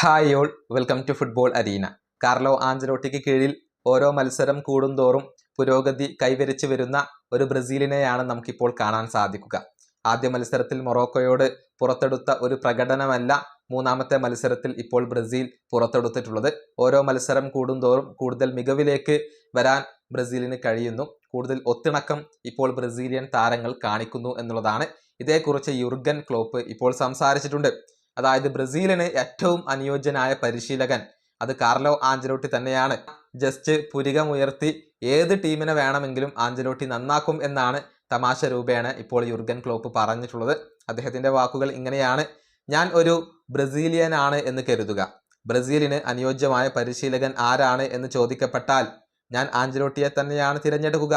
Hi all, welcome to football arena. Carlo ആഞ്ചലോട്ടിക്ക് കീഴിൽ ഓരോ മത്സരം കൂടുന്തോറും പുരോഗതി കൈവരിച്ചു വരുന്ന ഒരു ബ്രസീലിനെയാണ് നമുക്കിപ്പോൾ കാണാൻ സാധിക്കുക. ആദ്യ മത്സരത്തിൽ മൊറോക്കോയോട് പുറത്തെടുത്ത ഒരു പ്രകടനമല്ല മൂന്നാമത്തെ മത്സരത്തിൽ ഇപ്പോൾ ബ്രസീൽ പുറത്തെടുത്തിട്ടുള്ളത്. ഓരോ മത്സരം കൂടുന്തോറും കൂടുതൽ മികവിലേക്ക് വരാൻ ബ്രസീലിന് കഴിയുന്നു. കൂടുതൽ ഒത്തിണക്കം ഇപ്പോൾ ബ്രസീലിയൻ താരങ്ങൾ കാണിക്കുന്നു എന്നുള്ളതാണ്. ഇതേക്കുറിച്ച് യുർഗൻ ക്ലോപ്പ് ഇപ്പോൾ സംസാരിച്ചിട്ടുണ്ട്. അതായത് ബ്രസീലിന് ഏറ്റവും അനുയോജ്യനായ പരിശീലകൻ അത് കാർലോ ആഞ്ചലോട്ടി തന്നെയാണ്. ജസ്റ്റ് പുരികമുയർത്തി ഏത് ടീമിനെ വേണമെങ്കിലും ആഞ്ചലോട്ടി നന്നാക്കും എന്നാണ് തമാശ രൂപേണ ഇപ്പോൾ യുർഗൻ ക്ലോപ്പ് പറഞ്ഞിട്ടുള്ളത്. അദ്ദേഹത്തിന്റെ വാക്കുകൾ ഇങ്ങനെയാണ്: ഞാൻ ഒരു ബ്രസീലിയനാണ് എന്ന് കരുതുക. ബ്രസീലിന് അനുയോജ്യമായ പരിശീലകൻ ആരാണ് എന്ന് ചോദിക്കപ്പെട്ടാൽ ഞാൻ ആഞ്ചലോട്ടിയെ തന്നെയാണ് തിരഞ്ഞെടുക്കുക.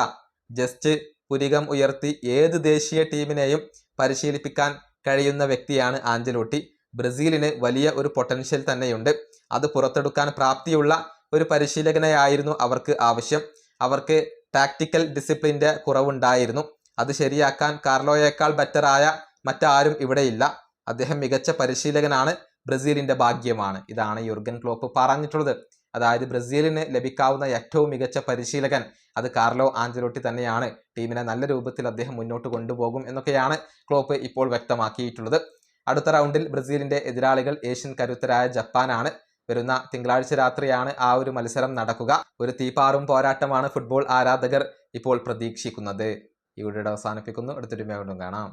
ജസ്റ്റ് പുരികം ഉയർത്തി ഏത് ദേശീയ ടീമിനെയും പരിശീലിപ്പിക്കാൻ കഴിയുന്ന വ്യക്തിയാണ് ആഞ്ചലോട്ടി. ബ്രസീലിന് വലിയ ഒരു പൊട്ടൻഷ്യൽ തന്നെയുണ്ട്. അത് പുറത്തെടുക്കാൻ പ്രാപ്തിയുള്ള ഒരു പരിശീലകനെയായിരുന്നു അവർക്ക് ആവശ്യം. അവർക്ക് ടാക്ടിക്കൽ ഡിസിപ്ലിൻ്റെ കുറവുണ്ടായിരുന്നു. അത് ശരിയാക്കാൻ കാർലോയേക്കാൾ ബെറ്ററായ മറ്റാരും ഇവിടെയില്ല. അദ്ദേഹം മികച്ച പരിശീലകനാണ്, ബ്രസീലിൻ്റെ ഭാഗ്യമാണ്. ഇതാണ് യുർഗൻ ക്ലോപ്പ് പറഞ്ഞിട്ടുള്ളത്. അതായത് ബ്രസീലിന് ലഭിക്കാവുന്ന ഏറ്റവും മികച്ച പരിശീലകൻ അത് കാർലോ ആഞ്ചലോട്ടി തന്നെയാണ്. ടീമിനെ നല്ല രൂപത്തിൽ അദ്ദേഹം മുന്നോട്ട് കൊണ്ടുപോകും എന്നൊക്കെയാണ് ക്ലോപ്പ് ഇപ്പോൾ വ്യക്തമാക്കിയിട്ടുള്ളത്. അടുത്ത റൗണ്ടിൽ ബ്രസീലിന്റെ എതിരാളികൾ ഏഷ്യൻ കരുത്തരായ ജപ്പാനാണ്. വരുന്ന തിങ്കളാഴ്ച രാത്രിയാണ് ആ ഒരു മത്സരം നടക്കുക. ഒരു തീപാറും പോരാട്ടമാണ് ഫുട്ബോൾ ആരാധകർ ഇപ്പോൾ പ്രതീക്ഷിക്കുന്നത്. ഈ വീഡിയോ അവസാനിപ്പിക്കുന്നു. അടുത്തൊരു വീണ്ടും കാണാം.